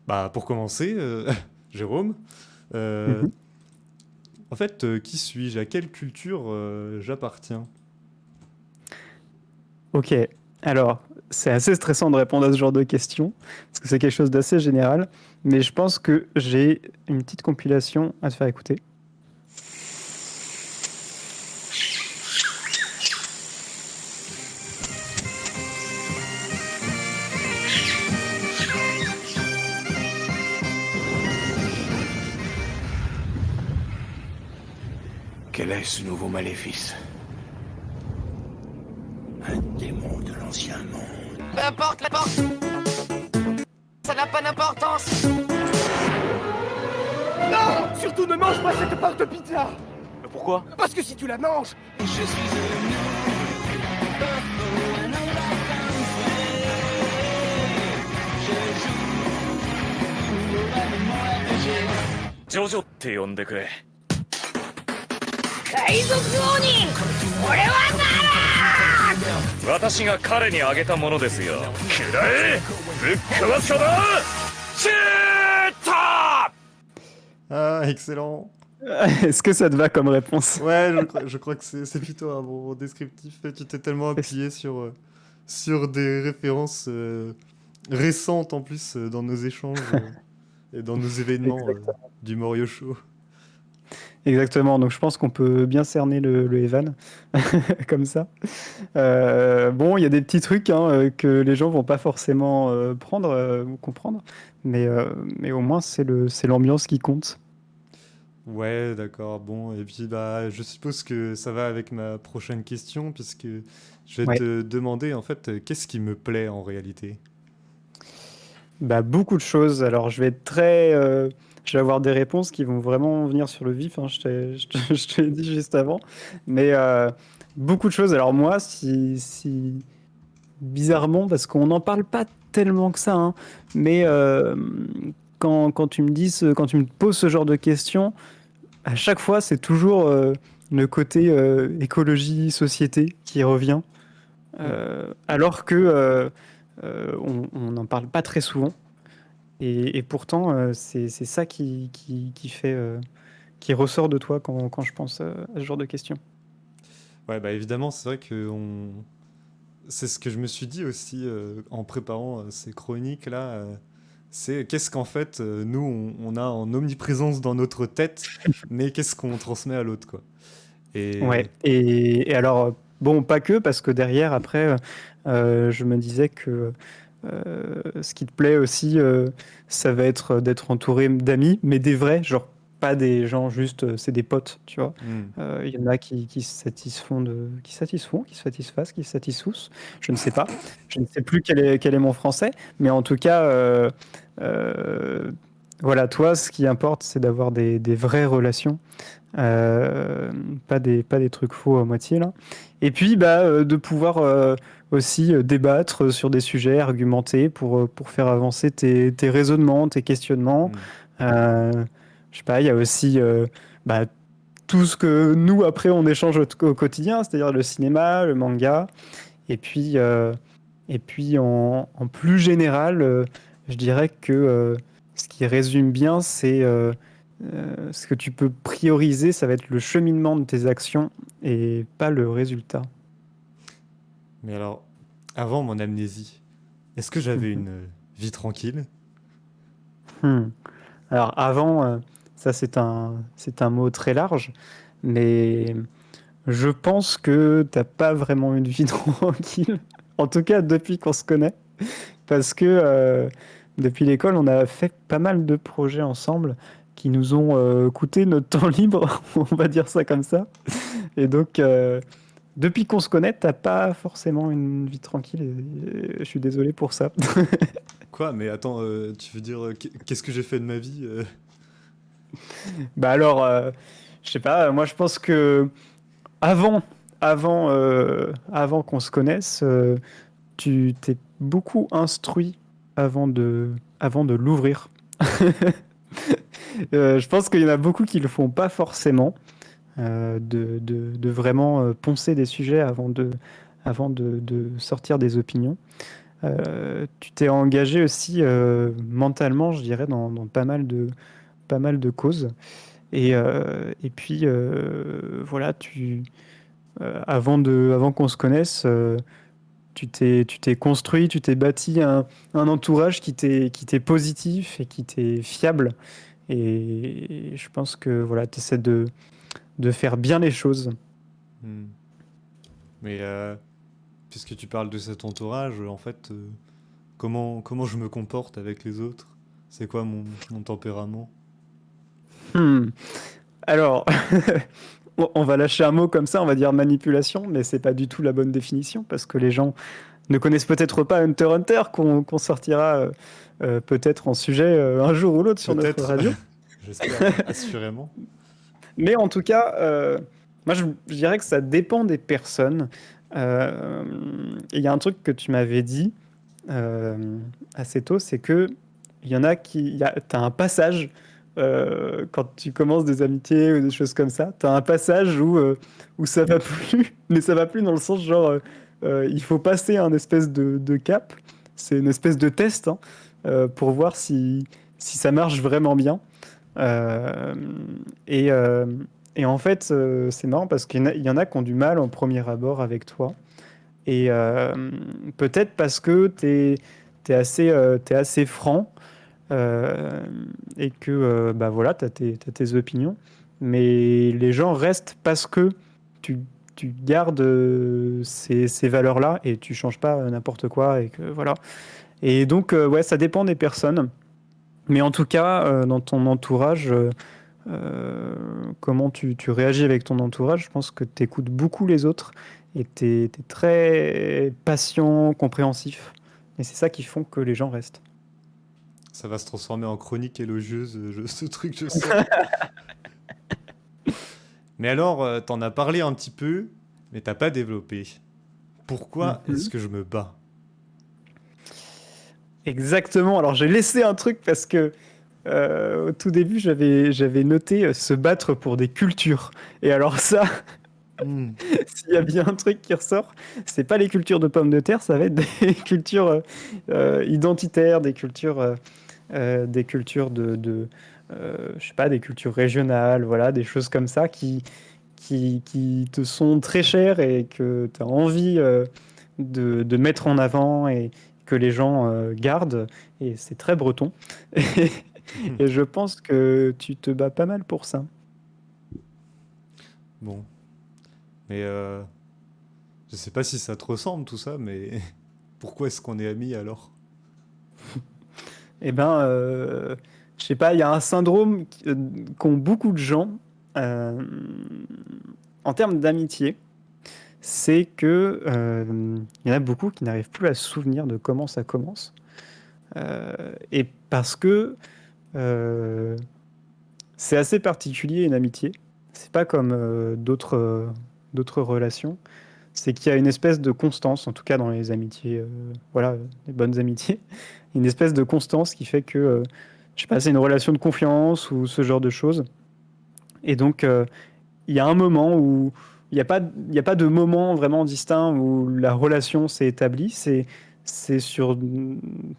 Bah, pour commencer, Jérôme, euh, Mhm. en fait, qui suis-je? À quelle culture j'appartiens? Ok, alors c'est assez stressant de répondre à ce genre de questions, parce que c'est quelque chose d'assez général, mais je pense que j'ai une petite compilation à te faire écouter. Quel est ce nouveau maléfice? Un démon de l'ancien monde. Peu importe la porte, ça n'a pas d'importance. Non! Surtout ne mange pas cette part de pizza! Mais pourquoi? Parce que si tu la manges, Ah, excellent! Est-ce que ça te va comme réponse? Ouais, je crois que c'est plutôt un bon descriptif. Tu t'es tellement appuyé sur des références récentes en plus dans nos échanges et dans nos événements Exactement. du Morio Show. Exactement, donc je pense qu'on peut bien cerner le Evan, comme ça. Bon, il y a des petits trucs hein, que les gens vont pas forcément prendre ou comprendre, mais au moins c'est l'ambiance qui compte. Ouais, d'accord, bon, et puis bah, je suppose que ça va avec ma prochaine question, puisque je vais Ouais. te demander en fait, qu'est-ce qui me plaît en réalité? Bah, beaucoup de choses. Alors, je vais avoir des réponses qui vont vraiment venir sur le vif, hein, je te l'ai dit juste avant. Mais beaucoup de choses. Alors, moi, bizarrement, parce qu'on n'en parle pas tellement que ça, hein, mais quand tu me quand tu me poses ce genre de questions, à chaque fois, c'est toujours le côté écologie, société qui revient. Hmm. Alors que on n'en parle pas très souvent. Et pourtant, c'est ça qui fait, qui ressort de toi quand je pense à ce genre de questions. Ouais, bah évidemment, c'est vrai que c'est ce que je me suis dit aussi en préparant ces chroniques là. C'est qu'est-ce qu'en fait nous on a en omniprésence dans notre tête, mais qu'est-ce qu'on transmet à l'autre quoi. Ouais, Et et alors, bon, pas que, parce que derrière, après, je me disais que ce qui te plaît aussi, ça va être d'être entouré d'amis, mais des vrais, genre pas des gens juste, c'est des potes, tu vois. hmm. Il y en a qui se satisfont qui se satisfassent, qui se satisfoussent, je ne sais pas. Je ne sais plus quel est mon français, mais en tout cas, euh, voilà, toi, ce qui importe, c'est d'avoir des vraies relations, euh, pas des trucs faux à moitié, là. Et puis, bah, de pouvoir aussi débattre sur des sujets, argumenter pour faire avancer tes raisonnements, tes questionnements. Hmm. Euh, je sais pas, il y a aussi bah, tout ce que nous, après, on échange au quotidien, c'est-à-dire le cinéma, le manga. Et puis en plus général, je dirais que ce qui résume bien, c'est ce que tu peux prioriser, ça va être le cheminement de tes actions et pas le résultat. Mais alors, avant mon amnésie, est-ce que j'avais Mhm. une vie tranquille? Hmm. Alors avant, ça c'est un mot très large, mais je pense que t'as pas vraiment une vie tranquille. En tout cas, depuis qu'on se connaît. Parce que depuis l'école, on a fait pas mal de projets ensemble qui nous ont coûté notre temps libre, on va dire ça comme ça. Et donc, depuis qu'on se connaît, t'as pas forcément une vie tranquille. Et je suis désolé pour ça. Quoi? Mais attends, tu veux dire qu'est-ce que j'ai fait de ma vie? Bah alors, je sais pas, moi je pense que avant, avant qu'on se connaisse, tu t'es beaucoup instruit avant avant de l'ouvrir. Je pense qu'il y en a beaucoup qui le font pas forcément, de vraiment poncer des sujets avant de sortir des opinions. Tu t'es engagé aussi mentalement, je dirais, dans pas mal de causes. Et puis, voilà, avant qu'on se connaisse, tu t'es construit, tu t'es bâti un entourage qui t'est positif et qui t'est fiable. Et je pense que voilà, tu essaies de faire bien les choses. Hmm. Mais puisque tu parles de cet entourage, en fait, comment je me comporte avec les autres? C'est quoi mon tempérament? Hmm. Alors, on va lâcher un mot comme ça, on va dire manipulation, mais c'est pas du tout la bonne définition parce que les gens ne connaissent peut-être pas Hunter x Hunter qu'on sortira peut-être en sujet un jour ou l'autre sur notre Peut-être, radio. j'espère, assurément. Mais en tout cas, moi je dirais que ça dépend des personnes. Et il y a un truc que tu m'avais dit assez tôt, c'est que il y en a t'as un passage quand tu commences des amitiés ou des choses comme ça, t'as un passage où ça va plus, mais ça va plus dans le sens genre il faut passer un espèce de cap, c'est une espèce de test hein, pour voir si ça marche vraiment bien. Euh, et, euh, et en fait, c'est marrant parce qu'il y en a qui ont du mal en premier abord avec toi. Et peut-être parce que t'es assez franc et que bah voilà, t'as tes opinions. Mais les gens restent parce que tu, tu gardes ces valeurs-là et tu changes pas n'importe quoi. Et que, voilà. Et donc, ouais, ça dépend des personnes. Mais en tout cas, dans ton entourage, comment tu réagis avec ton entourage, je pense que tu écoutes beaucoup les autres et tu es très patient, compréhensif. Et c'est ça qui font que les gens restent. Ça va se transformer en chronique élogieuse, ce truc, je sens. Mais alors, t'en as parlé un petit peu, mais t'as pas développé. Pourquoi est-ce que je me bats? Exactement. Alors j'ai laissé un truc parce que au tout début j'avais noté se battre pour des cultures. Et alors ça, Hmm. s'il y a bien un truc qui ressort, c'est pas les cultures de pommes de terre, ça va être des cultures identitaires, des cultures je sais pas, des cultures régionales, voilà, des choses comme ça qui te sont très chères et que tu as envie de mettre en avant et que les gens gardent. Et c'est très breton. Et je pense que tu te bats pas mal pour ça. Bon. Mais je sais pas si ça te ressemble tout ça, mais pourquoi est-ce qu'on est amis alors? Eh ben, je sais pas, il y a un syndrome qu'ont beaucoup de gens euh, en termes d'amitié. C'est que il y en a beaucoup qui n'arrivent plus à se souvenir de comment ça commence. Et parce que euh, c'est assez particulier une amitié. C'est pas comme d'autres relations. C'est qu'il y a une espèce de constance, en tout cas dans les amitiés, voilà, les bonnes amitiés, une espèce de constance qui fait que, je sais pas, c'est une relation de confiance ou ce genre de choses. Et donc, il y a un moment où il y a pas de moment vraiment distinct où la relation s'est établie. C'est sur,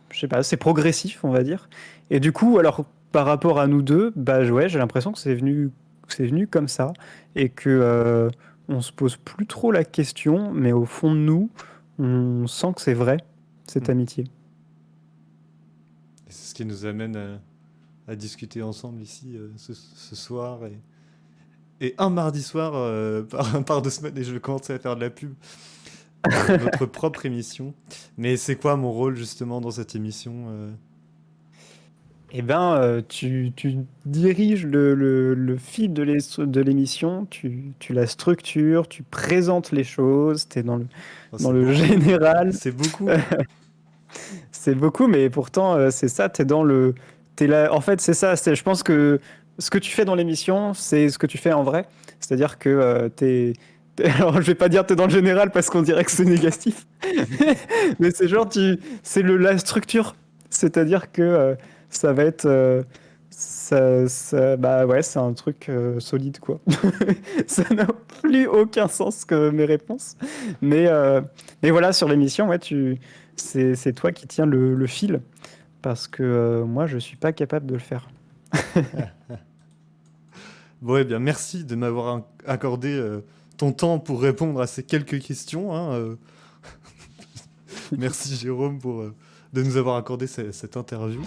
je sais pas, c'est progressif, on va dire. Et du coup, alors, par rapport à nous deux, bah, ouais, j'ai l'impression que c'est venu comme ça et que, on se pose plus trop la question, mais au fond de nous, on sent que c'est vrai, cette Hmm. amitié. Et c'est ce qui nous amène à discuter ensemble ici ce soir et un mardi soir par 2 semaines et je vais commencer à faire de la pub pour notre propre émission. Mais c'est quoi mon rôle justement dans cette émission Eh ben, tu diriges le fil de l'émission, tu la structures, tu présentes les choses, tu es Oh, dans c'est le beaucoup. général. C'est beaucoup. C'est beaucoup, mais pourtant, c'est ça, t'es là. En fait, c'est ça, je pense que ce que tu fais dans l'émission, c'est ce que tu fais en vrai. C'est-à-dire que alors, je vais pas dire t'es dans le général parce qu'on dirait que c'est négatif, mais c'est genre, c'est la structure. C'est-à-dire que ça va être. Bah ouais, c'est un truc solide, quoi. Ça n'a plus aucun sens que mes réponses. Mais, mais voilà, sur l'émission, ouais, c'est toi qui tiens le fil, parce que moi, je suis pas capable de le faire. Bon, eh bien, merci de m'avoir accordé ton temps pour répondre à ces quelques questions. Hein. Merci Jérôme de nous avoir accordé cette interview.